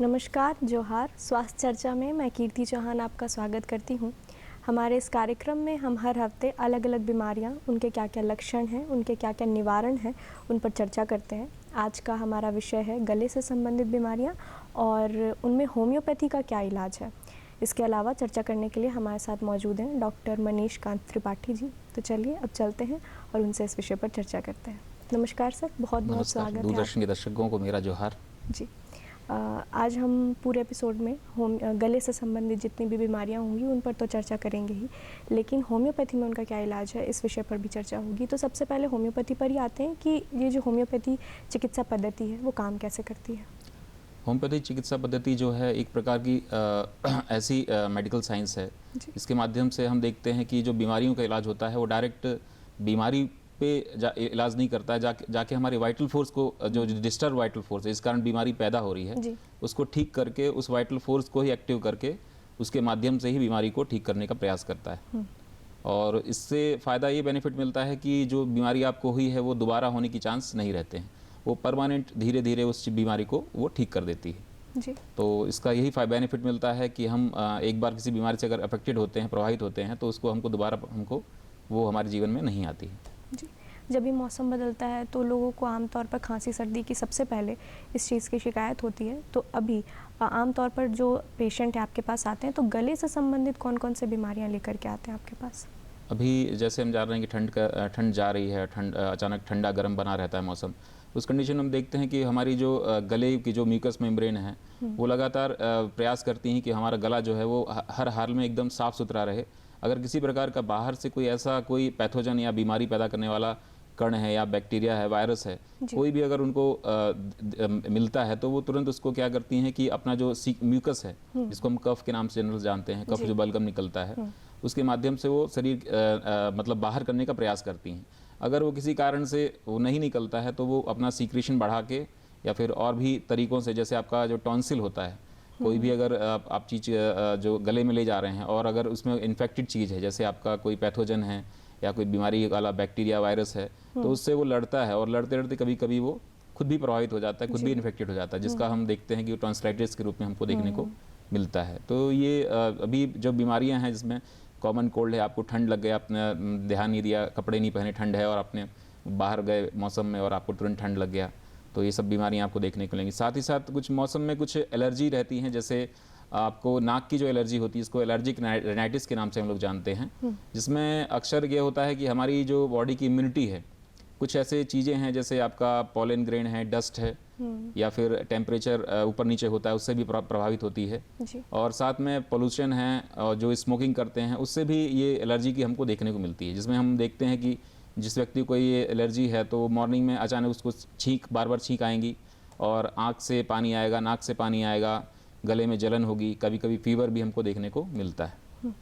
नमस्कार, जोहार। स्वास्थ्य चर्चा में मैं कीर्ति चौहान आपका स्वागत करती हूँ। हमारे इस कार्यक्रम में हम हर हफ्ते अलग अलग बीमारियाँ, उनके क्या क्या लक्षण हैं, उनके क्या क्या निवारण हैं, उन पर चर्चा करते हैं। आज का हमारा विषय है गले से संबंधित बीमारियाँ और उनमें होम्योपैथी का क्या इलाज है। इसके अलावा चर्चा करने के लिए हमारे साथ मौजूद हैं डॉक्टर मनीष कांत त्रिपाठी जी। तो चलिए अब चलते हैं और उनसे इस विषय पर चर्चा करते हैं। नमस्कार सर, बहुत बहुत स्वागत है। दूरदर्शन के दर्शकों को मेरा जोहार जी। आज हम पूरे एपिसोड में गले से संबंधित जितनी भी बीमारियां होंगी उन पर तो चर्चा करेंगे ही, लेकिन होम्योपैथी में उनका क्या इलाज है इस विषय पर भी चर्चा होगी। तो सबसे पहले होम्योपैथी पर ही आते हैं कि ये जो होम्योपैथी चिकित्सा पद्धति है वो काम कैसे करती है। होम्योपैथी चिकित्सा पद्धति जो है एक प्रकार की ऐसी मेडिकल साइंस है, इसके माध्यम से हम देखते हैं कि जो बीमारियों का इलाज होता है वो डायरेक्ट बीमारी पे इलाज नहीं करता है, जाके हमारे वाइटल फोर्स को, जो डिस्टर्ब वाइटल फोर्स है, इस कारण बीमारी पैदा हो रही है, उसको ठीक करके उस वाइटल फोर्स को ही एक्टिव करके उसके माध्यम से ही बीमारी को ठीक करने का प्रयास करता है। और इससे फ़ायदा ये बेनिफिट मिलता है कि जो बीमारी आपको हुई है वो दोबारा होने की चांस नहीं रहते हैं, वो परमानेंट धीरे धीरे उस बीमारी को वो ठीक कर देती है जी। तो इसका यही बेनिफिट मिलता है कि हम एक बार किसी बीमारी से अगर अफेक्टेड होते हैं, प्रभावित होते हैं, तो उसको हमको दोबारा वो हमारे जीवन में नहीं आती है जी। जब भी मौसम बदलता है तो लोगों को आमतौर पर खांसी सर्दी की सबसे पहले इस चीज़ की शिकायत होती है। तो अभी आमतौर पर जो पेशेंट है आपके पास आते हैं तो गले से संबंधित कौन कौन से बीमारियां लेकर के आते हैं आपके पास। अभी जैसे हम जान रहे हैं कि ठंड जा रही है, अचानक ठंडा गर्म बना रहता है मौसम, उस कंडीशन में हम देखते हैं कि हमारी जो गले की जो म्यूकस मेम्ब्रेन है वो लगातार प्रयास करती हैं कि हमारा गला जो है वो हर हाल में एकदम साफ़ सुथरा रहे। अगर किसी प्रकार का बाहर से कोई पैथोजन या बीमारी पैदा करने वाला कण है या बैक्टीरिया है, वायरस है, कोई भी अगर उनको मिलता है तो वो तुरंत उसको क्या करती हैं कि अपना जो म्यूकस है, जिसको हम कफ के नाम से जनरल जानते हैं, कफ जो बलगम निकलता है, उसके माध्यम से वो शरीर मतलब बाहर करने का प्रयास करती हैं। अगर वो किसी कारण से वो नहीं निकलता है तो वो अपना सीक्रेशन बढ़ा के या फिर और भी तरीक़ों से, जैसे आपका जो टॉन्सिल होता है, कोई भी अगर आप चीज़ जो गले में ले जा रहे हैं और अगर उसमें इन्फेक्टेड चीज़ है, जैसे आपका कोई पैथोजन है या कोई बीमारी वाला बैक्टीरिया वायरस है, तो उससे वो लड़ता है और लड़ते लड़ते कभी कभी वो खुद भी प्रभावित हो जाता है, खुद भी इन्फेक्टेड हो जाता है, जिसका हम देखते हैं कि टॉन्सिलाइटिस के रूप में हमको देखने को मिलता है। तो ये अभी जो बीमारियाँ हैं जिसमें कॉमन कोल्ड है, आपको ठंड लग गया, आपने ध्यान नहीं दिया, कपड़े नहीं पहने, ठंड है और आपने बाहर गए मौसम में और आपको तुरंत ठंड लग गया, तो ये सब बीमारियां आपको देखने को मिलेंगी। साथ ही साथ कुछ मौसम में कुछ एलर्जी रहती हैं, जैसे आपको नाक की जो एलर्जी होती है, इसको एलर्जिक रेनाइटिस के नाम से हम लोग जानते हैं, जिसमें अक्सर ये होता है कि हमारी जो बॉडी की इम्यूनिटी है, कुछ ऐसे चीज़ें हैं जैसे आपका पॉलन ग्रेन है, डस्ट है, या फिर टेम्परेचर ऊपर नीचे होता है, उससे भी प्रभावित होती है, और साथ में पोल्यूशन है और जो स्मोकिंग करते हैं उससे भी ये एलर्जी की हमको देखने को मिलती है, जिसमें हम देखते हैं कि जिस व्यक्ति को ये एलर्जी है तो मॉर्निंग में अचानक उसको बार बार छींक आएंगी और आँख से पानी आएगा, नाक से पानी आएगा, गले में जलन होगी, कभी कभी फीवर भी हमको देखने को मिलता है।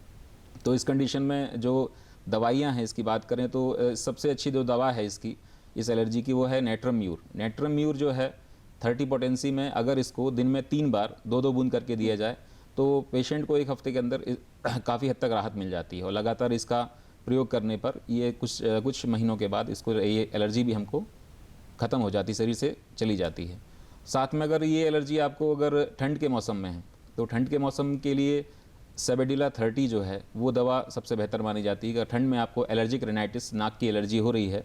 तो इस कंडीशन में जो दवाइयाँ हैं, इसकी बात करें तो सबसे अच्छी जो दवा है इस एलर्जी की वो है नेट्रम म्यूर। नेट्रम म्यूर जो है 30 पोटेंसी में अगर इसको दिन में 3 बार 2-2 बूंद करके दिया जाए तो पेशेंट को 1 हफ्ते के अंदर काफ़ी हद तक राहत मिल जाती है, और लगातार इसका प्रयोग करने पर ये कुछ महीनों के बाद ये एलर्जी भी हमको ख़त्म हो जाती, शरीर से चली जाती है। साथ में अगर ये एलर्जी आपको अगर ठंड के मौसम में है तो ठंड के मौसम के लिए सेबेडिला 30 जो है वो दवा सबसे बेहतर मानी जाती है। अगर ठंड में आपको एलर्जिक रेनाइटिस, नाक की एलर्जी हो रही है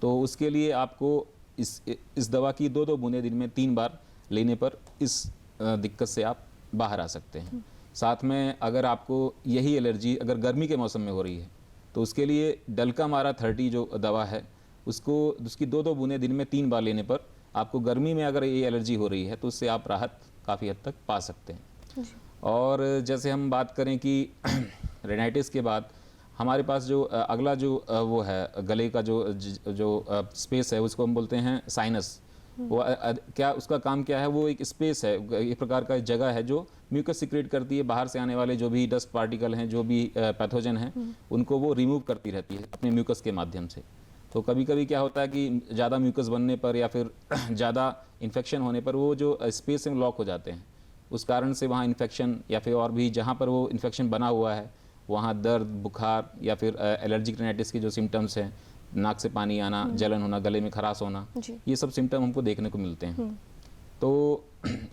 तो उसके लिए आपको इस दवा की 2-2 बूंदें दिन में 3 बार लेने पर इस दिक्कत से आप बाहर आ सकते हैं। साथ में अगर आपको यही एलर्जी अगर गर्मी के मौसम में हो रही है तो उसके लिए डल्कामारा 30 जो दवा है उसकी 2-2 बूंदें दिन में 3 बार लेने पर आपको गर्मी में अगर ये एलर्जी हो रही है तो उससे आप राहत काफ़ी हद तक पा सकते हैं। और जैसे हम बात करें कि रेनाइटिस के बाद हमारे पास जो अगला जो वो है गले का जो स्पेस है उसको हम बोलते हैं साइनस। वो क्या उसका काम क्या है, वो एक स्पेस है, एक प्रकार का जगह है जो म्यूकस सिक्रेट करती है, बाहर से आने वाले जो भी डस्ट पार्टिकल हैं, जो भी पैथोजन हैं, उनको वो रिमूव करती रहती है अपने म्यूकस के माध्यम से। तो कभी कभी क्या होता है कि ज़्यादा म्यूकस बनने पर या फिर ज़्यादा इन्फेक्शन होने पर वो जो स्पेस में लॉक हो जाते हैं, उस कारण से वहाँ इन्फेक्शन या फिर और भी जहाँ पर वो इन्फेक्शन बना हुआ है वहाँ दर्द, बुखार या फिर एलर्जिक रेनाइटिस के जो सिम्टम्स हैं, नाक से पानी आना, जलन होना, गले में खराश होना, ये सब सिम्टम हमको देखने को मिलते हैं। तो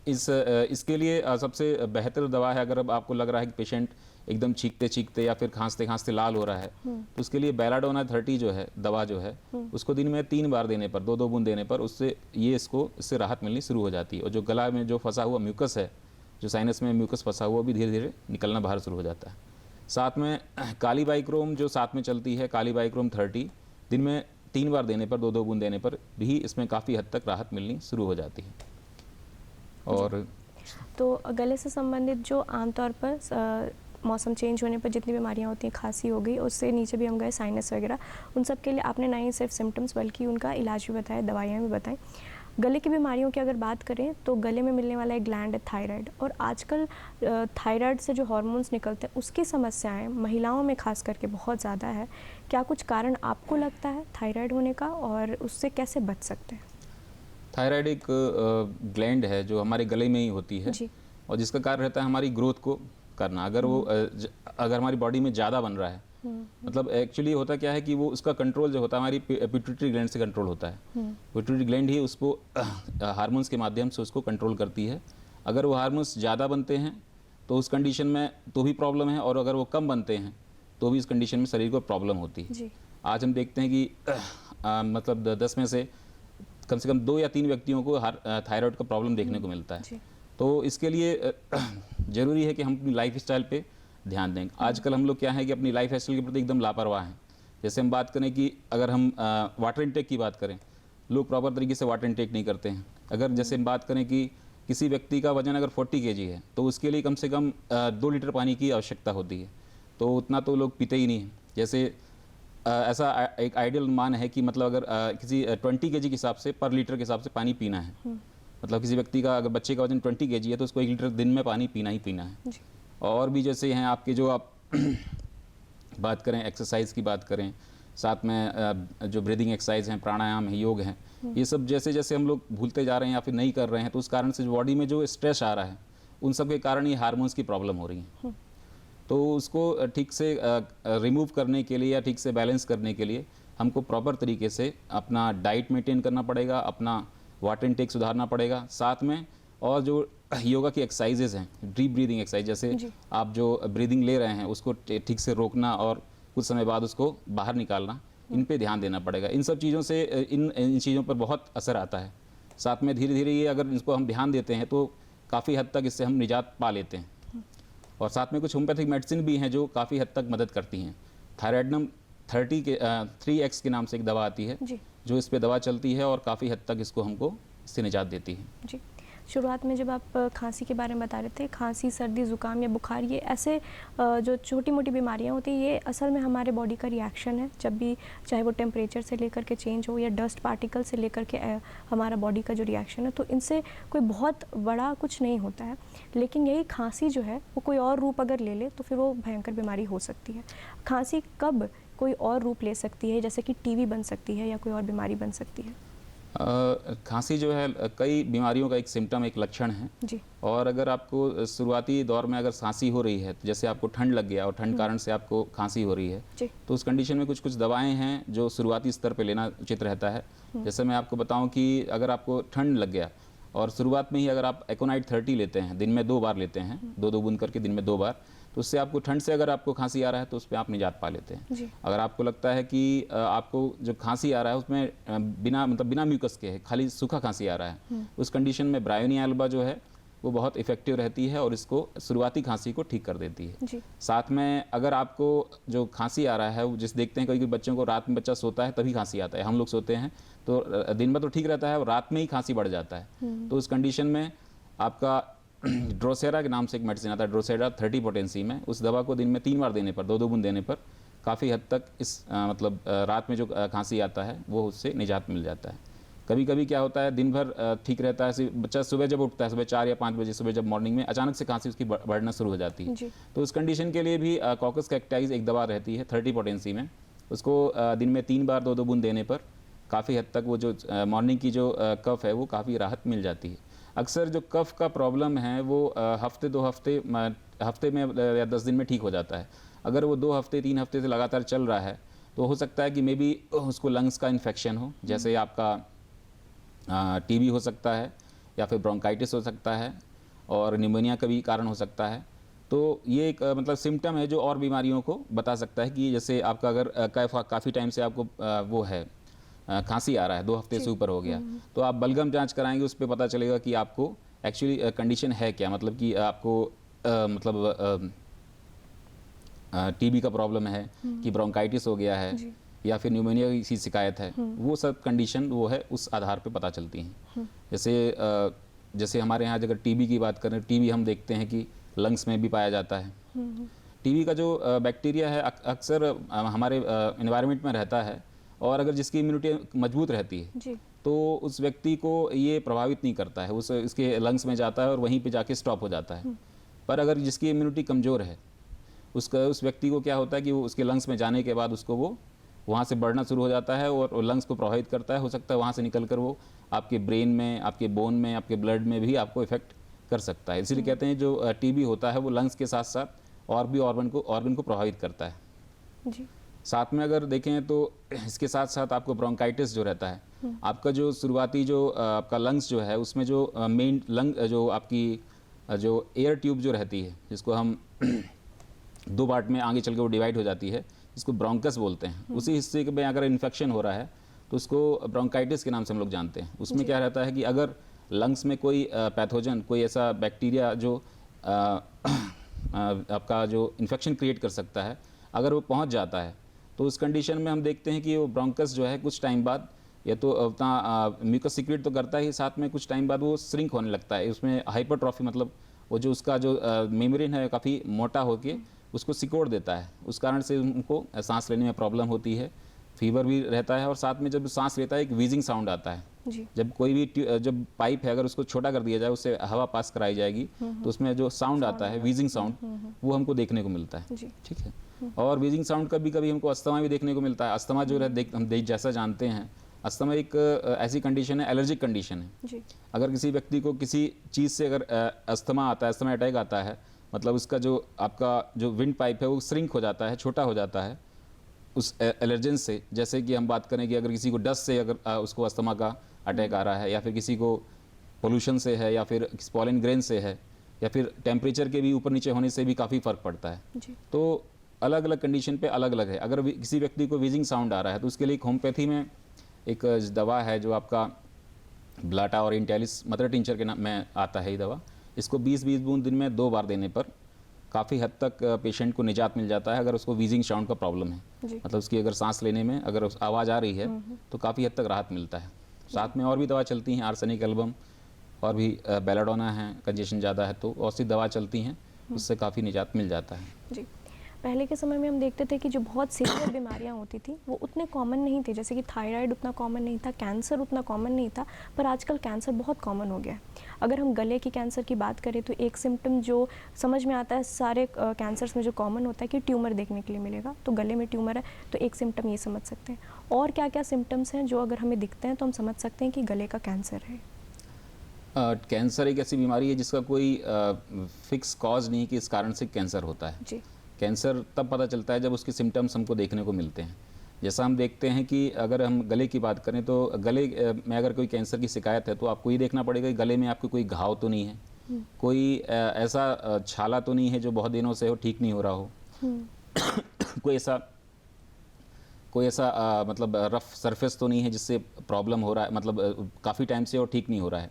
इसके लिए सबसे बेहतर दवा है, अगर अब आपको लग रहा है कि पेशेंट एकदम चीखते चीखते या फिर खांसते खांसते लाल हो रहा है, तो उसके लिए बेलाडोना 30 जो है दवा जो है उसको दिन में 3 बार देने पर, 2-2 बूंद देने पर इससे राहत मिलनी शुरू हो जाती है। और जो गला में जो फंसा हुआ म्यूकस है, जो साइनस में म्यूकस फंसा हुआ, वो भी धीरे धीरे निकलना बाहर शुरू हो जाता है। साथ में काली बाइक्रोम जो साथ में चलती है, काली बाइक्रोम 30 दिन में 3 बार देने पर, 2-2 बूंद देने पर भी इसमें काफ़ी हद तक राहत मिलनी शुरू हो जाती है। और तो गले से संबंधित जो आमतौर पर मौसम चेंज होने पर जितनी बीमारियां होती हैं, खांसी हो गई, उससे नीचे भी हम गए साइनस वगैरह, उन सब के लिए आपने ना ही सिर्फ सिम्टम्स बल्कि उनका इलाज भी बताया, दवाइयाँ भी बताएं। गले की बीमारियों की अगर बात करें तो गले में मिलने वाला एक ग्लैंड है थायराइड, और आजकल थायराइड से जो हार्मोन्स निकलते हैं उसकी समस्याएं महिलाओं में खास करके बहुत ज़्यादा है। क्या कुछ कारण आपको लगता है थायराइड होने का, और उससे कैसे बच सकते हैं? थायराइड एक ग्लैंड है जो हमारे गले में ही होती है जी। और जिसका कार्य रहता है हमारी ग्रोथ को करना। अगर वो अगर हमारी बॉडी में ज़्यादा बन रहा है, मतलब एक्चुअली होता क्या है कि वो उसका कंट्रोल जो होता है हमारी पिट्यूटरी ग्लैंड से कंट्रोल होता है। पिट्यूटरी ग्लैंड ही उसको हार्मोन्स के माध्यम से उसको कंट्रोल करती है। अगर वो हार्मोन्स ज़्यादा बनते हैं तो उस कंडीशन में तो भी प्रॉब्लम है, और अगर वो कम बनते हैं तो भी इस कंडीशन में शरीर को प्रॉब्लम होती है। जी। आज हम देखते हैं कि मतलब 10 में से कम 2 या 3 व्यक्तियों को थायराइड का प्रॉब्लम देखने को मिलता है। तो इसके लिए ज़रूरी है कि हम अपनी लाइफ स्टाइल पे ध्यान दें। आजकल हम लोग क्या है कि अपनी लाइफ स्टाइल के प्रति एकदम लापरवाह हैं। जैसे हम बात करें कि अगर हम वाटर इंटेक की बात करें, लोग प्रॉपर तरीके से वाटर इंटेक नहीं करते हैं। अगर जैसे हम बात करें कि किसी व्यक्ति का वजन अगर 40 kg है तो उसके लिए कम से कम 2 लीटर पानी की आवश्यकता होती है, तो उतना तो लोग पीते ही नहीं हैं। जैसे ऐसा एक आइडियल मान है कि मतलब अगर किसी 20 kg के हिसाब से पर लीटर के हिसाब से पानी पीना है। मतलब किसी व्यक्ति का अगर बच्चे का वजन 20 kg है तो उसको 1 लीटर दिन में पानी पीना ही पीना है। और भी जैसे हैं आपके जो आप बात करें एक्सरसाइज की बात करें, साथ में जो ब्रीदिंग एक्सरसाइज हैं, प्राणायाम है, योग हैं, ये सब जैसे जैसे हम लोग भूलते जा रहे हैं या फिर नहीं कर रहे हैं तो उस कारण से बॉडी में जो स्ट्रेस आ रहा है उन सब के कारण ये हार्मोन्स की प्रॉब्लम हो रही है। तो उसको ठीक से रिमूव करने के लिए या ठीक से बैलेंस करने के लिए हमको प्रॉपर तरीके से अपना डाइट मेंटेन करना पड़ेगा, अपना वाटर इनटेक सुधारना पड़ेगा, साथ में और जो योगा की एक्सरसाइजेज हैं, डीप ब्रीदिंग एक्सरसाइज, जैसे आप जो ब्रीदिंग ले रहे हैं उसको ठीक से रोकना और कुछ समय बाद उसको बाहर निकालना, इन पे ध्यान देना पड़ेगा। इन सब चीज़ों से इन चीज़ों पर बहुत असर आता है। साथ में धीरे धीरे ये अगर इसको हम ध्यान देते हैं तो काफ़ी हद तक इससे हम निजात पा लेते हैं। और साथ में कुछ होम्योपैथिक मेडिसिन भी हैं जो काफ़ी हद तक मदद करती हैं। थायराइडनम 3x के नाम से एक दवा आती है जो इस पे दवा चलती है और काफ़ी हद तक इसको हमको इससे निजात देती है। जी। शुरुआत में जब आप खांसी के बारे में बता रहे थे, खांसी, सर्दी, ज़ुकाम या बुखार, ये ऐसे जो छोटी मोटी बीमारियां होती हैं, ये असल में हमारे बॉडी का रिएक्शन है। जब भी चाहे वो टेम्परेचर से लेकर के चेंज हो या डस्ट पार्टिकल से लेकर के हमारा बॉडी का जो रिएक्शन है, तो इनसे कोई बहुत बड़ा कुछ नहीं होता है। लेकिन यही खांसी जो है वो कोई और रूप अगर ले ले तो फिर वो भयंकर बीमारी हो सकती है। खांसी कब कोई और रूप ले सकती है, जैसे कि टीबी बन सकती है या कोई और बीमारी बन सकती है? खांसी जो है कई बीमारियों का एक सिम्टम, एक लक्षण है जी। और अगर आपको शुरुआती दौर में अगर खांसी हो रही है, जैसे आपको ठंड लग गया और ठंड कारण से आपको खांसी हो रही है जी। तो उस कंडीशन में कुछ दवाएं हैं जो शुरुआती स्तर पे लेना उचित रहता है। जैसे मैं आपको बताऊं कि अगर आपको ठंड लग गया और शुरुआत में ही अगर आप एकोनाइट 30 लेते हैं, दिन में 2 बार लेते हैं, 2-2 बूंद करके दिन में 2 बार, तो उससे आपको ठंड से अगर आपको खांसी आ रहा है तो उस पर आप निजात पा लेते हैं जी। अगर आपको लगता है कि आपको जो खांसी आ रहा है उसमें बिना म्यूकस के है, खाली सूखा खांसी आ रहा है, उस कंडीशन में ब्रायोनिया एल्बा जो है वो बहुत इफेक्टिव रहती है और इसको शुरुआती खांसी को ठीक कर देती है जी। साथ में अगर आपको जो खांसी आ रहा है, वो जिस देखते हैं कई बच्चों को रात में बच्चा सोता है तभी खांसी आता है, हम लोग सोते हैं तो दिन में तो ठीक रहता है और रात में ही खांसी बढ़ जाता है, तो उस कंडीशन में आपका ड्रोसेरा के नाम से एक मेडिसिन आता है, ड्रोसेरा 30 पोटेंसी में, उस दवा को दिन में 3 बार देने पर, 2-2 बूंद देने पर काफ़ी हद तक इस रात में जो खांसी आता है वो उससे निजात मिल जाता है। कभी कभी क्या होता है दिन भर ठीक रहता है, बच्चा सुबह जब उठता है, सुबह 4 या 5 बजे सुबह जब मॉर्निंग में अचानक से खांसी उसकी बढ़ना शुरू हो जाती है, तो उस कंडीशन के लिए भी कॉकस कैक्टाइज एक दवा रहती है 30 पोटेंसी में, उसको दिन में 3 बार 2-2 बूंद देने पर काफ़ी हद तक वो जो मॉर्निंग की जो कफ है वो काफ़ी राहत मिल जाती है। अक्सर जो कफ का प्रॉब्लम है वो हफ्ते 2 हफ्ते में या 10 दिन में ठीक हो जाता है। अगर वो 2 हफ्ते 3 हफ्ते से लगातार चल रहा है तो हो सकता है कि मे बी उसको लंग्स का इन्फेक्शन हो, जैसे आपका टीबी हो सकता है या फिर ब्रोंकाइटिस हो सकता है और निमोनिया का भी कारण हो सकता है। तो ये एक मतलब सिम्टम है जो और बीमारियों को बता सकता है कि जैसे आपका अगर काफ़ी टाइम से आपको वो है खांसी आ रहा है, 2 हफ्ते से ऊपर हो गया, तो आप बलगम जांच कराएंगे, उस पर पता चलेगा कि आपको एक्चुअली कंडीशन है क्या, मतलब कि आपको मतलब टीबी का प्रॉब्लम है कि ब्रोंकाइटिस हो गया है या फिर न्यूमोनिया की शिकायत है, वो सब कंडीशन वो है उस आधार पे पता चलती हैं। जैसे हमारे यहाँ अगर टीबी की बात करें, टीबी हम देखते हैं कि लंग्स में भी पाया जाता है। टीबी का जो बैक्टीरिया है अक्सर हमारे एनवायरनमेंट में रहता है, और अगर जिसकी इम्यूनिटी मजबूत रहती है तो उस व्यक्ति को ये प्रभावित नहीं करता है, इसके लंग्स में जाता है और वहीं पे जाके स्टॉप हो जाता है। पर अगर जिसकी इम्यूनिटी कमज़ोर है उस व्यक्ति को क्या होता है कि वो उसके लंग्स में जाने के बाद उसको वो वहाँ से बढ़ना शुरू हो जाता है और लंग्स को प्रभावित करता है। हो सकता है वहाँ से निकल कर वो आपके ब्रेन में, आपके बोन में, आपके ब्लड में भी आपको इफेक्ट कर सकता है। इसलिए कहते हैं जो टीबी होता है वो लंग्स के साथ साथ और भी ऑर्गन को प्रभावित करता है जी। साथ में अगर देखें तो इसके साथ साथ आपको ब्रोंकाइटिस जो रहता है, आपका जो शुरुआती जो आपका लंग्स जो है उसमें जो मेन लंग जो आपकी जो एयर ट्यूब जो रहती है, जिसको हम 2 पार्ट में आगे चल के वो डिवाइड हो जाती है, जिसको ब्रोंकस बोलते हैं, उसी हिस्से में अगर इन्फेक्शन हो रहा है तो उसको ब्रोंकाइटिस के नाम से हम लोग जानते हैं। उसमें क्या रहता है कि अगर लंग्स में कोई पैथोजन, कोई ऐसा बैक्टीरिया जो आपका जो इन्फेक्शन क्रिएट कर सकता है, अगर वो पहुंच जाता है तो उस कंडीशन में हम देखते हैं कि वो ब्रोंकस जो है कुछ टाइम बाद या तो उतना म्यूकस सीक्रेट तो करता ही, साथ में कुछ टाइम बाद वो श्रिंक होने लगता है। उसमें हाइपरट्रॉफी, मतलब वो जो उसका जो मेम्ब्रेन है काफ़ी मोटा होके उसको सिकोड़ देता है, उस कारण से उनको सांस लेने में प्रॉब्लम होती है, फीवर भी रहता है, और साथ में जब सांस लेता है एक वीजिंग साउंड आता है। जब कोई भी जब पाइप है अगर उसको छोटा कर दिया जाए, उससे हवा पास कराई जाएगी तो उसमें जो साउंड आता है वीजिंग साउंड, वो हमको देखने को मिलता है। ठीक है। और वीजिंग साउंड कभी कभी हमको अस्थमा भी देखने को मिलता है। अस्थमा जो है हम जैसा जानते हैं, अस्थमा एक ऐसी कंडीशन है, एलर्जिक कंडीशन है। अगर किसी व्यक्ति को किसी चीज़ से अगर अस्थमा आता है, अस्थमा अटैक आता है, मतलब उसका जो आपका जो विंड पाइप है वो श्रिंक हो जाता है, छोटा हो जाता है उस एलर्जेंस से। जैसे कि हम बात करें कि अगर किसी को डस्ट से अगर उसको अस्थमा का अटैक आ रहा है, या फिर किसी को पोल्यूशन से है, या फिर पॉलन ग्रेन से है, या फिर टेम्परेचर के भी ऊपर नीचे होने से भी काफ़ी फ़र्क पड़ता है। तो अलग अलग कंडीशन पे अलग अलग है। अगर किसी व्यक्ति को वीजिंग साउंड आ रहा है तो उसके लिए एक होम्योपैथी में एक दवा है जो आपका ब्लाटा और इंटेलिस मदर टिंचर के नाम में आता है। ये दवा, इसको 20-20 बूंद दिन में 2 बार देने पर काफ़ी हद तक पेशेंट को निजात मिल जाता है अगर उसको वीजिंग साउंड का प्रॉब्लम है। मतलब उसकी अगर सांस लेने में अगर आवाज़ आ रही है तो काफ़ी हद तक राहत मिलता है। साथ में और भी दवा चलती हैं, आर्सेनिक एल्बम और भी बेलाडोना है, कंजेशन ज़्यादा है तो और सी दवा चलती हैं, उससे काफ़ी निजात मिल जाता है। जी। पहले के समय में हम देखते थे कि जो बहुत सीरियस बीमारियां होती थी वो उतने कॉमन नहीं थे, जैसे कि थायराइड उतना कॉमन नहीं था, कैंसर उतना कॉमन नहीं था, पर आजकल कैंसर बहुत कॉमन हो गया है। अगर हम गले की कैंसर की बात करें तो एक सिम्टम जो समझ में आता है सारे कैंसर्स में जो कॉमन होता है कि ट्यूमर देखने के लिए मिलेगा, तो गले में ट्यूमर है तो एक सिम्टम ये समझ सकते हैं। और क्या क्या सिम्टम्स हैं जो अगर हमें दिखते हैं तो हम समझ सकते हैं कि गले का कैंसर है? कैंसर एक ऐसी बीमारी है जिसका कोई फिक्स कॉज नहीं कि इस कारण से कैंसर होता है। जी। कैंसर तब पता चलता है जब उसके सिम्टम्स हमको देखने को मिलते हैं। जैसा हम देखते हैं कि अगर हम गले की बात करें तो गले में अगर कोई कैंसर की शिकायत है तो आपको ये देखना पड़ेगा कि गले में आपको कोई घाव तो नहीं है, कोई ऐसा छाला तो नहीं है जो बहुत दिनों से हो ठीक नहीं हो रहा हो, कोई ऐसा मतलब रफ सरफेस तो नहीं है जिससे प्रॉब्लम हो रहा है, मतलब काफ़ी टाइम से और ठीक नहीं हो रहा है,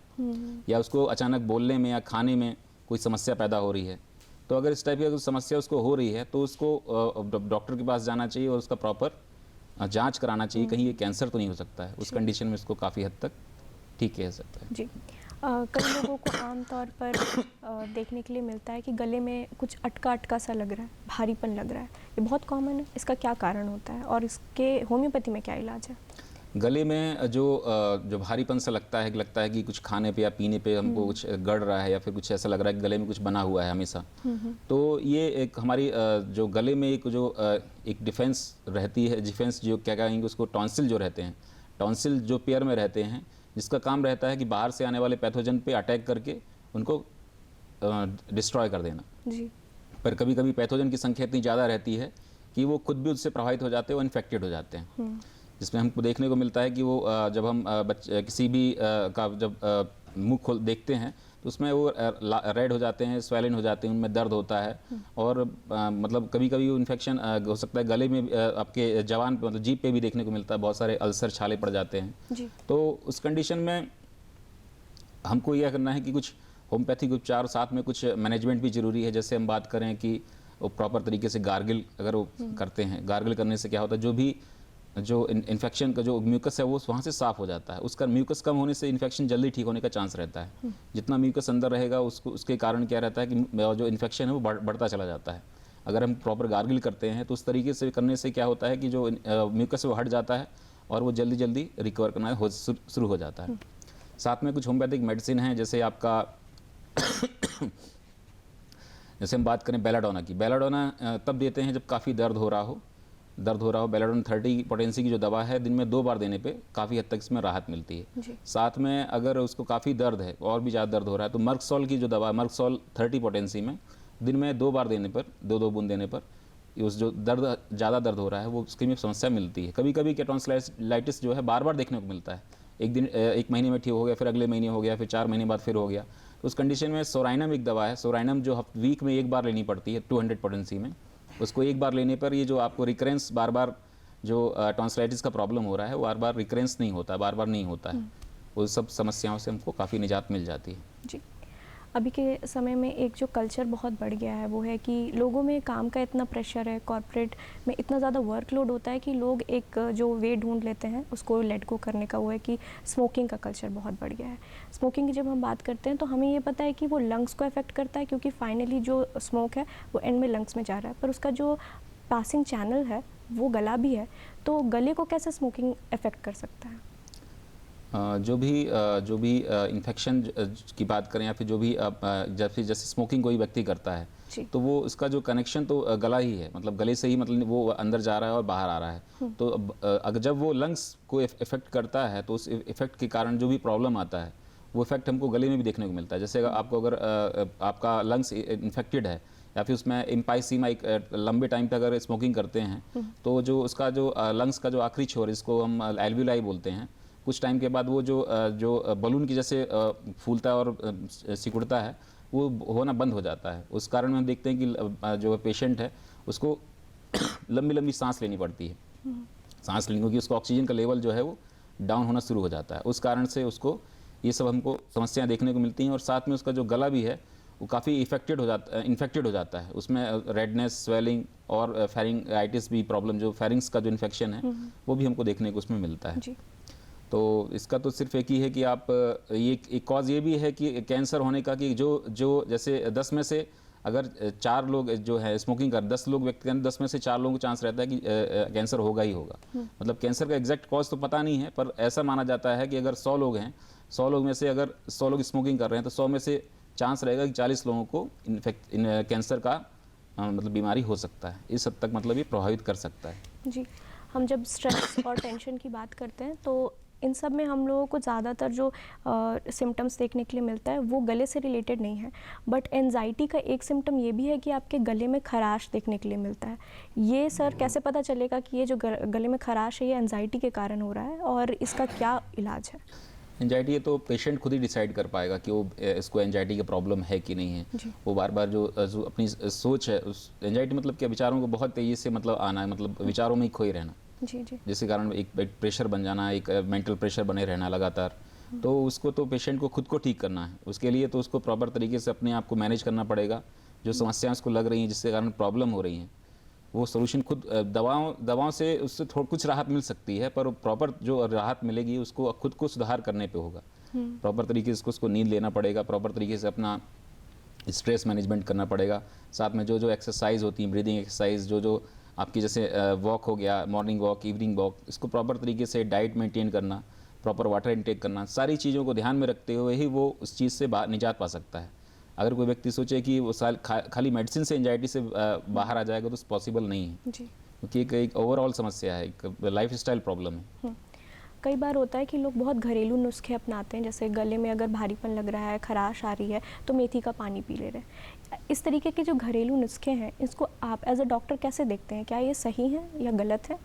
या उसको अचानक बोलने में या खाने में कोई समस्या पैदा हो रही है। तो अगर इस टाइप की समस्या उसको हो रही है तो उसको डॉक्टर के पास जाना चाहिए और उसका प्रॉपर जांच कराना चाहिए, कहीं ये कैंसर तो नहीं हो सकता है। उस कंडीशन में इसको काफ़ी हद तक ठीक किया जा सकता है। जी। कई लोगों को आमतौर पर देखने के लिए मिलता है कि गले में कुछ अटका अटका सा लग रहा है, भारीपन लग रहा है, ये बहुत कॉमन है। इसका क्या कारण होता है और इसके होम्योपैथी में क्या इलाज है? गले में जो भारीपन सा लगता है कि कुछ खाने पे या पीने पे हमको कुछ गड़ रहा है, या फिर कुछ ऐसा लग रहा है कि गले में कुछ बना हुआ है हमेशा, तो ये एक हमारी जो गले में एक डिफेंस रहती है, डिफेंस जो क्या कहेंगे उसको, टॉन्सिल जो रहते हैं, टॉन्सिल जो पेयर में रहते हैं, जिसका काम रहता है कि बाहर से आने वाले पैथोजन पे अटैक करके उनको डिस्ट्रॉय कर देना। जी। पर कभी कभी पैथोजन की संख्या इतनी ज़्यादा रहती है कि वो खुद भी उससे प्रभावित हो जाते हैं, वो इन्फेक्टेड हो जाते हैं, जिसमें हमको देखने को मिलता है कि वो जब हम किसी भी का जब मुंह खोल देखते हैं तो उसमें वो रेड हो जाते हैं, स्वेलिन हो जाते हैं, उनमें दर्द होता है और मतलब कभी कभी वो इन्फेक्शन हो सकता है गले में आपके जवान पे मतलब जीभ पे भी देखने को मिलता है, बहुत सारे अल्सर छाले पड़ जाते हैं। जी। तो उस कंडीशन में हमको यह करना है कि कुछ होम्योपैथिक उपचार, साथ में कुछ मैनेजमेंट भी ज़रूरी है। जैसे हम बात करें कि वो प्रॉपर तरीके से गार्गिल अगर वो करते हैं, गार्गिल करने से क्या होता है, जो भी जो इन्फेक्शन का जो म्यूकस है वो वहाँ से साफ़ हो जाता है। उसका म्यूकस कम होने से इन्फेक्शन जल्दी ठीक होने का चांस रहता है। जितना म्यूकस अंदर रहेगा उसके कारण क्या रहता है कि जो इन्फेक्शन है वो बढ़ता चला जाता है। अगर हम प्रॉपर गार्गिल करते हैं तो उस तरीके से करने से क्या होता है कि जो म्यूकस है वो हट जाता है और वो जल्दी जल्दी रिकवर करना शुरू हो जाता है। साथ में कुछ होम्योपैथिक मेडिसिन हैं, जैसे आपका जैसे हम बात करें बेलाडोना की, बेलाडोना तब देते हैं जब काफ़ी दर्द हो रहा हो। बेलाडोना 30 पोटेंसी की जो दवा है, दिन में 2 बार देने पे काफ़ी हद तक इसमें राहत मिलती है। साथ में अगर उसको काफ़ी दर्द है और भी ज़्यादा दर्द हो रहा है तो मर्कसॉल की जो दवा है, मर्कसॉल 30 पोटेंसी में दिन में 2 बार देने पर, 2-2 बूंद देने पर उस जो ज़्यादा दर्द हो रहा है वो उसकी में समस्या मिलती है। कभी कभी टॉन्सिलाइटिस जो है बार बार देखने को मिलता है, एक महीने में ठीक हो गया, फिर अगले महीने हो गया, फिर 4 महीने बाद फिर हो गया। तो उस कंडीशन में सोराइनम एक दवा है, सोराइनम जो वीक में 1 बार लेनी पड़ती है 200 पोटेंसी में। उसको 1 बार लेने पर ये जो आपको रिकरेंस बार बार जो टॉन्सिलाइटिस का प्रॉब्लम हो रहा है वो बार रिकरेंस नहीं होता, बार नहीं होता है। वो सब समस्याओं से हमको काफ़ी निजात मिल जाती है। जी। अभी के समय में एक जो कल्चर बहुत बढ़ गया है वो है कि लोगों में काम का इतना प्रेशर है, कॉर्पोरेट में इतना ज़्यादा वर्कलोड होता है कि लोग एक जो वे ढूंढ लेते हैं उसको लेट गो करने का, वो है कि स्मोकिंग का कल्चर बहुत बढ़ गया है। स्मोकिंग की जब हम बात करते हैं तो हमें ये पता है कि वो लंग्स को अफेक्ट करता है, क्योंकि फाइनली जो स्मोक है वो एंड में लंग्स में जा रहा है, पर उसका जो पासिंग चैनल है वो गला भी है। तो गले को कैसे स्मोकिंग अफेक्ट कर सकता है? जो भी इन्फेक्शन की बात करें या फिर जो भी जैसे स्मोकिंग कोई व्यक्ति करता है तो वो उसका जो कनेक्शन तो गला ही है, मतलब गले से ही मतलब वो अंदर जा रहा है और बाहर आ रहा है। तो अगर जब वो लंग्स को इफेक्ट करता है तो उस इफेक्ट के कारण जो भी प्रॉब्लम आता है वो इफेक्ट हमको गले में भी देखने को मिलता है। जैसे आपको अगर आपका लंग्स इन्फेक्टेड है या फिर उसमें एम्फाइसीमा एक लंबे टाइम तक अगर स्मोकिंग करते हैं तो जो उसका जो लंग्स का जो आखिरी छोर, इसको हम एल्वियोलाई बोलते हैं, कुछ टाइम के बाद वो जो बलून की जैसे फूलता है और सिकुड़ता है वो होना बंद हो जाता है। उस कारण में हम देखते हैं कि जो पेशेंट है उसको लंबी लंबी सांस लेनी पड़ती है, सांस लेने क्योंकि उसका ऑक्सीजन का लेवल जो है वो डाउन होना शुरू हो जाता है। उस कारण से उसको ये सब हमको समस्याएं देखने को मिलती हैं। और साथ में उसका जो गला भी है वो काफ़ी इन्फेक्टेड हो जाता है, उसमें रेडनेस, स्वेलिंग और फेरिंगाइटिस भी प्रॉब्लम, जो फेरिंग्स का जो इन्फेक्शन है वो भी हमको देखने को उसमें मिलता है जी। तो इसका तो सिर्फ एक ही है कि आप ये एक कॉज ये भी है कि कैंसर होने का, कि जो जैसे 10 में से अगर 4 लोग जो है स्मोकिंग कर 10 लोग व्यक्ति हैं, 10 में से 4 लोगों को चांस रहता है कि कैंसर होगा ही होगा। मतलब कैंसर का एग्जैक्ट कॉज तो पता नहीं है, पर ऐसा माना जाता है कि अगर 100 लोग हैं, 100 लोग में से अगर 100 लोग स्मोकिंग कर रहे हैं तो 100 में से चांस रहेगा कि 40 लोगों को कैंसर का मतलब बीमारी हो सकता है। इस हद तक मतलब ये प्रभावित कर सकता है जी। हम जब स्ट्रेस और टेंशन की बात करते हैं तो इन सब में हम लोगों को ज़्यादातर जो सिम्टम्स देखने के लिए मिलता है वो गले से रिलेटेड नहीं है, बट एंजाइटी का एक सिम्टम ये भी है कि आपके गले में खराश देखने के लिए मिलता है। ये सर कैसे पता चलेगा कि ये जो गले में खराश है ये एंजाइटी के कारण हो रहा है, और इसका क्या इलाज है? एंजाइटी है तो पेशेंट खुद ही डिसाइड कर पाएगा कि वो इसको एंजाइटी का प्रॉब्लम है कि नहीं है। वो बार बार जो अपनी सोच है, उस एंजाइटी मतलब क्या, विचारों को बहुत तेज़ी से मतलब आना है, मतलब विचारों में ही खोई रहना जी। जिसके कारण एक प्रेशर बन जाना, एक मेंटल प्रेशर बने रहना लगातार। तो उसको तो पेशेंट को खुद को ठीक करना है। उसके लिए तो उसको प्रॉपर तरीके से अपने आप को मैनेज करना पड़ेगा। जो समस्याएं उसको लग रही हैं, जिसके कारण प्रॉब्लम हो रही हैं, वो सोल्यूशन खुद दवाओं से उससे थोड़ा कुछ राहत मिल सकती है, पर प्रॉपर जो राहत मिलेगी उसको खुद को सुधार करने पे होगा। प्रॉपर तरीके से उसको नींद लेना पड़ेगा, प्रॉपर तरीके से अपना स्ट्रेस मैनेजमेंट करना पड़ेगा। साथ में जो एक्सरसाइज होती है, ब्रीदिंग एक्सरसाइज, जो आपकी जैसे वॉक हो गया, मॉर्निंग वॉक, इवनिंग वॉक, इसको प्रॉपर तरीके से डाइट मेंटेन करना, प्रॉपर वाटर इनटेक करना, सारी चीज़ों को ध्यान में रखते हुए ही वो उस चीज़ से निजात पा सकता है। अगर कोई व्यक्ति सोचे कि वो खाली मेडिसिन से एंजाइटी से बाहर आ जाएगा तो पॉसिबल नहीं है जी। क्योंकि एक ओवरऑल समस्या है, एक लाइफ स्टाइल प्रॉब्लम है। कई बार होता है कि लोग बहुत घरेलू नुस्खे अपनाते हैं, जैसे गले में अगर भारीपन लग रहा है, खराश आ रही है तो मेथी का पानी पी ले रहे हैं। इस तरीके के जो घरेलू नुस्खे हैं इसको आप एज अ डॉक्टर कैसे देखते हैं? क्या ये सही है या गलत है?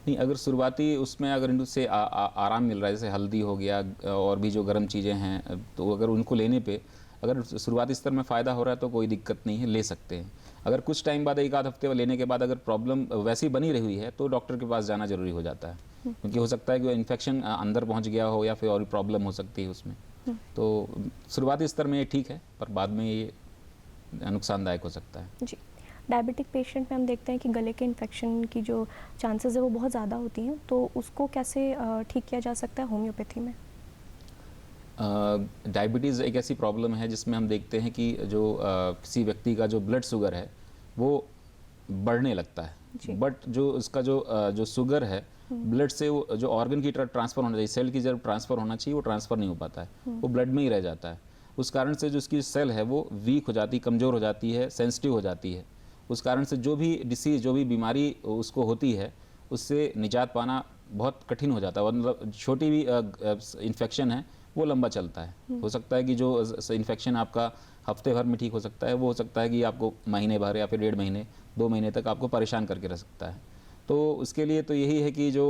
नहीं, अगर शुरुआती उसमें अगर इनसे आराम मिल रहा है, जैसे हल्दी हो गया और भी जो गर्म चीज़ें हैं, तो अगर उनको लेने पे अगर शुरुआती स्तर में फ़ायदा हो रहा है तो कोई दिक्कत नहीं है, ले सकते हैं। अगर कुछ टाइम बाद, एक आध हफ्ते लेने के बाद अगर प्रॉब्लम वैसी बनी रही हुई है तो डॉक्टर के पास जाना ज़रूरी हो जाता है, क्योंकि हो सकता है कि इन्फेक्शन अंदर पहुंच गया हो या फिर और प्रॉब्लम हो सकती है उसमें। तो शुरुआती स्तर में ये ठीक है, पर बाद में ये नुकसानदायक हो सकता है। जी। डायबिटिक पेशेंट में हम देखते हैं कि गले के इन्फेक्शन की जो चांसेस है वो बहुत ज़्यादा होती हैं, तो उसको कैसे ठीक किया जा सकता है होम्योपैथी में? डायबिटीज़ एक ऐसी प्रॉब्लम है जिसमें हम देखते हैं कि जो किसी व्यक्ति का जो ब्लड शुगर है वो बढ़ने लगता जी। है, बट जो उसका जो शुगर है ब्लड से वो जो ऑर्गन की तरफ ट्रांसफ़र होना चाहिए, सेल की जब ट्रांसफ़र होना चाहिए वो ट्रांसफ़र नहीं हो पाता है, वो ब्लड में ही रह जाता है। उस कारण से जो उसकी सेल है वो वीक हो जाती, कमज़ोर हो जाती है, सेंसिटिव हो जाती है। उस कारण से जो भी डिसीज़, जो भी बीमारी उसको होती है, उससे निजात पाना बहुत कठिन हो जाता है। मतलब छोटी भी इन्फेक्शन है वो लंबा चलता है। हो सकता है कि जो इन्फेक्शन आपका हफ्ते भर में ठीक हो सकता है, वो हो सकता है कि आपको महीने भर या फिर 1.5 महीने 2 महीने तक आपको परेशान करके रख सकता है। तो उसके लिए तो यही है कि जो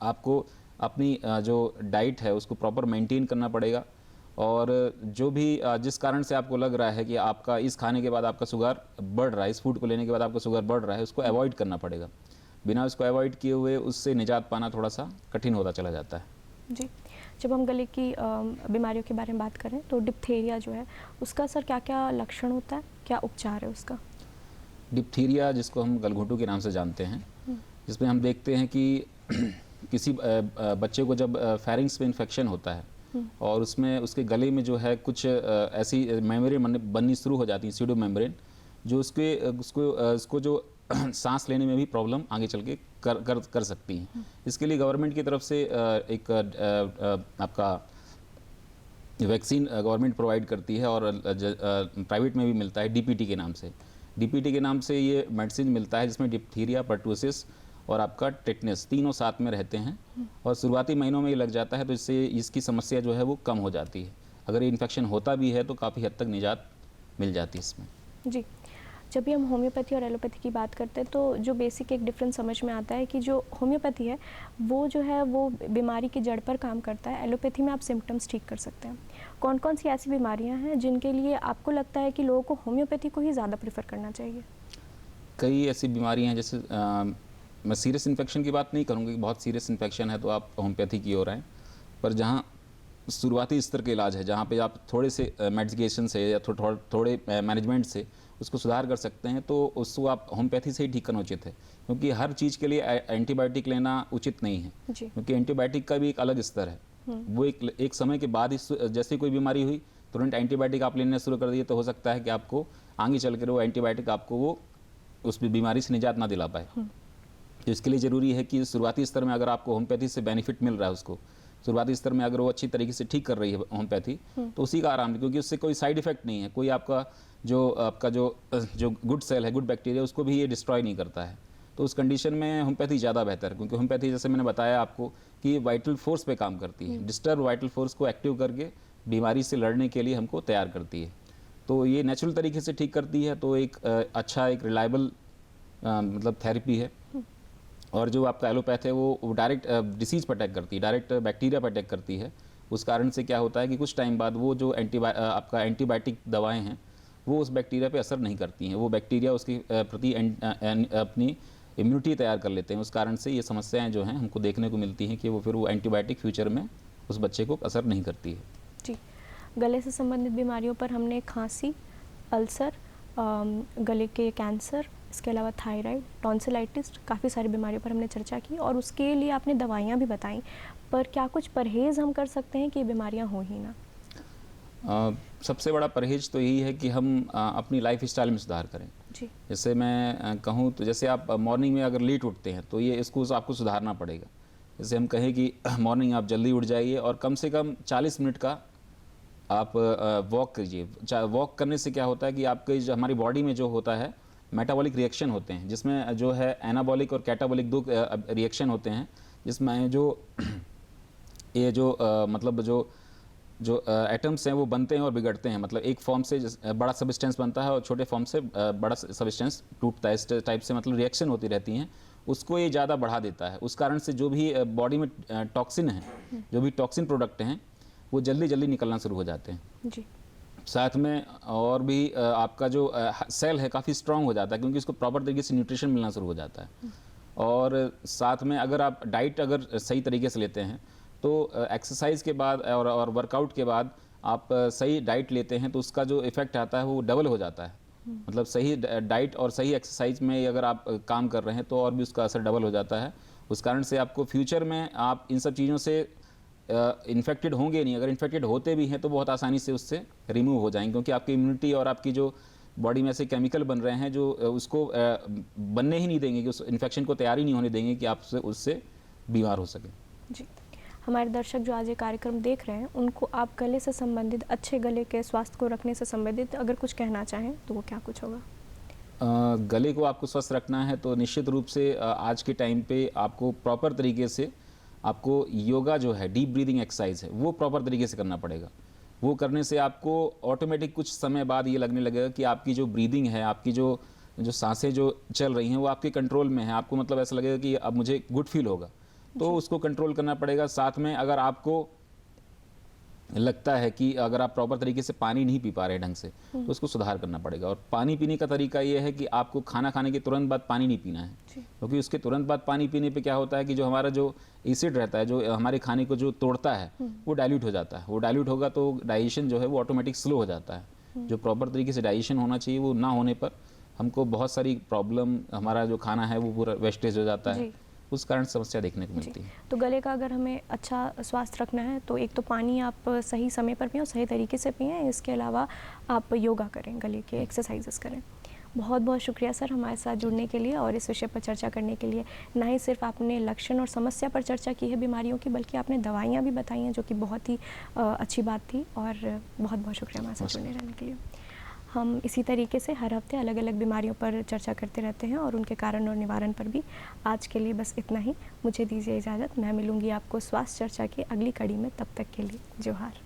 आपको अपनी जो डाइट है उसको प्रॉपर मेंटेन करना पड़ेगा, और जो भी जिस कारण से आपको लग रहा है कि आपका इस खाने के बाद आपका शुगर बढ़ रहा है, इस फूड को लेने के बाद आपका शुगर बढ़ रहा है, उसको अवॉइड करना पड़ेगा। बिना उसको अवॉइड किए हुए उससे निजात पाना थोड़ा सा कठिन होता चला जाता है। जी। जब हम गले की बीमारियों के बारे में बात करें तो डिप्थीरिया जो है उसका सर क्या-क्या लक्षण होता है? क्या उपचार है उसका? डिप्थीरिया, जिसको हम गलघोंटू के नाम से जानते हैं, जिसमें हम देखते हैं कि किसी बच्चे को जब फेरिंग्स में इन्फेक्शन होता है और उसमें उसके गले में जो है कुछ ऐसी मेम्ब्रेन बननी शुरू हो जाती है, स्यूडो मेम्ब्रेन, जो उसको जो सांस लेने में भी प्रॉब्लम आगे चल के कर सकती हैं। इसके लिए गवर्नमेंट की तरफ से एक आपका वैक्सीन गवर्नमेंट प्रोवाइड करती है, और प्राइवेट में भी मिलता है डीपीटी के नाम से। डीपीटी के नाम से ये मेडिसिन मिलता है, जिसमें डिप्थीरिया, पर्टुसिस और आपका टेटनस तीनों साथ में रहते हैं, और शुरुआती महीनों में ये लग जाता है, तो इससे इसकी समस्या जो है वो कम हो जाती है। अगर ये इन्फेक्शन होता भी है तो काफ़ी हद तक निजात मिल जाती है इसमें। जी। जब भी हम होम्योपैथी और एलोपैथी की बात करते हैं तो जो बेसिक एक डिफरेंस समझ में आता है कि जो होम्योपैथी है वो जो है वो बीमारी की जड़ पर काम करता है, एलोपैथी में आप सिम्टम्स ठीक कर सकते हैं। कौन कौन सी ऐसी बीमारियां हैं जिनके लिए आपको लगता है कि लोगों को होम्योपैथी को ही ज़्यादा प्रेफर करना चाहिए? कई ऐसी बीमारियां हैं, जैसे मैं सीरियस इन्फेक्शन की बात नहीं करूँगी, बहुत सीरियस इन्फेक्शन है तो आप होम्योपैथी की ओर आएँ, पर जहाँ शुरुआती स्तर के इलाज है, जहाँ पे आप थोड़े से मेडिकेशन से या थोड़े मैनेजमेंट से उसको सुधार कर सकते हैं, तो उसको आप होम्योपैथी से ही ठीक करना उचित है, क्योंकि हर चीज़ के लिए एंटीबायोटिक लेना उचित नहीं है, जी। क्योंकि एंटीबायोटिक का भी एक अलग स्तर है। वो एक समय के बाद ही जैसे कोई बीमारी हुई तुरंत एंटीबायोटिक आप लेना शुरू कर दिए, तो हो सकता है कि आपको आगे चल कर वो एंटीबायोटिक आपको वो उस बीमारी से निजात ना दिला पाए। तो इसके लिए ज़रूरी है कि शुरुआती स्तर में अगर आपको होम्योपैथी से बेनिफिट मिल रहा है, उसको शुरुआती स्तर में अगर वो अच्छी तरीके से ठीक कर रही है होम्योपैथी, तो उसी का आराम, क्योंकि उससे कोई साइड इफेक्ट नहीं है, कोई आपका जो गुड सेल है, गुड बैक्टीरिया, उसको भी ये डिस्ट्रॉय नहीं करता है। तो उस कंडीशन में होम्योपैथी ज़्यादा बेहतर है, क्योंकि होम्योपैथी जैसे मैंने बताया आपको कि वाइटल फोर्स पे काम करती है, डिस्टर्ब वाइटल फोर्स को एक्टिव करके बीमारी से लड़ने के लिए हमको तैयार करती है। तो ये नेचुरल तरीके से ठीक करती है, तो एक अच्छा, एक रिलायबल मतलब थेरेपी है। और जो आपका एलोपैथ है वो डायरेक्ट डिसीज़ पर अटैक करती है, डायरेक्ट बैक्टीरिया पर अटैक करती है। उस कारण से क्या होता है कि कुछ टाइम बाद वो जो आपका एंटीबायोटिक दवाएं हैं वो उस बैक्टीरिया पे असर नहीं करती हैं, वो बैक्टीरिया उसके प्रति अपनी इम्यूनिटी तैयार कर लेते हैं। उस कारण से ये समस्याएं जो हैं हमको देखने को मिलती हैं कि वो फिर वो एंटीबायोटिक फ्यूचर में उस बच्चे को असर नहीं करती है। जी। गले से संबंधित बीमारियों पर हमने खांसी, अल्सर, गले के कैंसर, इसके अलावा थायराइड, टॉन्सिलाइटिस, काफ़ी सारी बीमारियों पर हमने चर्चा की और उसके लिए आपने दवाइयाँ भी बताई, पर क्या कुछ परहेज़ हम कर सकते हैं कि ये बीमारियाँ हो ही ना? सबसे बड़ा परहेज तो यही है कि हम अपनी लाइफ स्टाइल में सुधार करें। जी। जैसे मैं कहूँ तो जैसे आप मॉर्निंग में अगर लेट उठते हैं तो ये इसको आपको सुधारना पड़ेगा। जैसे हम कहें कि मॉर्निंग आप जल्दी उठ जाइए और कम से कम 40 मिनट का आप वॉक कीजिए। वॉक करने से क्या होता है कि आपके जो हमारी बॉडी में जो होता है मेटाबॉलिक रिएक्शन होते हैं, जिसमें जो है एनाबॉलिक और कैटाबॉलिक दो रिएक्शन होते हैं, जिसमें जो ये जो मतलब जो एटम्स हैं वो बनते हैं और बिगड़ते हैं। मतलब एक फॉर्म से बड़ा सबस्टेंस बनता है और छोटे फॉर्म से बड़ा सबस्टेंस टूटता है। इस टाइप से मतलब रिएक्शन होती रहती हैं उसको ये ज़्यादा बढ़ा देता है। उस कारण से जो भी बॉडी में टॉक्सिन है, जो भी टॉक्सिन प्रोडक्ट हैं, वो जल्दी जल्दी निकलना शुरू हो जाते हैं। जी। साथ में और भी आपका जो सेल है काफ़ी स्ट्रांग हो जाता है, क्योंकि उसको प्रॉपर तरीके से न्यूट्रिशन मिलना शुरू हो जाता है। और साथ में अगर आप डाइट अगर सही तरीके से लेते हैं तो एक्सरसाइज के बाद और वर्कआउट के बाद आप सही डाइट लेते हैं तो उसका जो इफ़ेक्ट आता है वो डबल हो जाता है। मतलब सही डाइट और सही एक्सरसाइज में अगर आप काम कर रहे हैं तो और भी उसका असर डबल हो जाता है। उस कारण से आपको फ्यूचर में आप इन सब चीज़ों से इन्फेक्टेड होंगे नहीं। अगर इन्फेक्टेड होते भी हैं तो बहुत आसानी से उससे रिमूव हो जाएंगे, क्योंकि आपकी इम्यूनिटी और आपकी जो बॉडी में ऐसे केमिकल बन रहे हैं जो उसको बनने ही नहीं देंगे, कि उस इन्फेक्शन को तैयार ही नहीं होने देंगे कि आप उससे बीमार हो सकें। जी। हमारे दर्शक जो आज ये कार्यक्रम देख रहे हैं, उनको आप गले से संबंधित, अच्छे गले के स्वास्थ्य को रखने से संबंधित अगर कुछ कहना चाहें तो वो क्या कुछ होगा? गले को आपको स्वस्थ रखना है तो निश्चित रूप से आज के टाइम पे आपको प्रॉपर तरीके से आपको योगा जो है, डीप ब्रीदिंग एक्सरसाइज है, वो प्रॉपर तरीके से करना पड़ेगा। वो करने से आपको ऑटोमेटिक कुछ समय बाद ये लगने लगेगा कि आपकी जो ब्रीदिंग है, आपकी जो सांसें जो चल रही हैं वो आपके कंट्रोल में है। आपको मतलब ऐसा लगेगा कि अब मुझे गुड फील होगा, तो उसको कंट्रोल करना पड़ेगा। साथ में अगर आपको लगता है कि अगर आप प्रॉपर तरीके से पानी नहीं पी पा रहे ढंग से, तो उसको सुधार करना पड़ेगा। और पानी पीने का तरीका ये है कि आपको खाना खाने के तुरंत बाद पानी नहीं पीना है, क्योंकि उसके तुरंत बाद पानी पीने पे क्या होता है कि जो हमारा जो एसिड रहता है, जो हमारे खाने को जो तोड़ता है, वो डाइल्यूट हो जाता है। वो डाइल्यूट होगा तो डाइजेशन जो है वो ऑटोमेटिक स्लो हो जाता है। जो प्रॉपर तरीके से डाइजेशन होना चाहिए वो ना होने पर हमको बहुत सारी प्रॉब्लम, हमारा जो खाना है वो पूरा वेस्टेज हो जाता है, उस कारण समस्या देखने को मिलती है। तो गले का अगर हमें अच्छा स्वास्थ्य रखना है तो एक तो पानी आप सही समय पर पिएं और सही तरीके से पिएं। इसके अलावा आप योगा करें, गले के एक्सरसाइजेस करें। बहुत बहुत शुक्रिया सर हमारे साथ जुड़ने के लिए और इस विषय पर चर्चा करने के लिए। ना ही सिर्फ आपने लक्षण और समस्या पर चर्चा की है बीमारियों की, बल्कि आपने दवाइयाँ भी बताई हैं, जो कि बहुत ही अच्छी बात थी। और बहुत बहुत शुक्रिया हमारे साथ जुड़ने रहने के लिए। हम इसी तरीके से हर हफ्ते अलग अलग बीमारियों पर चर्चा करते रहते हैं और उनके कारण और निवारण पर भी। आज के लिए बस इतना ही। मुझे दीजिए इजाज़त। मैं मिलूँगी आपको स्वास्थ्य चर्चा की अगली कड़ी में। तब तक के लिए जोहार।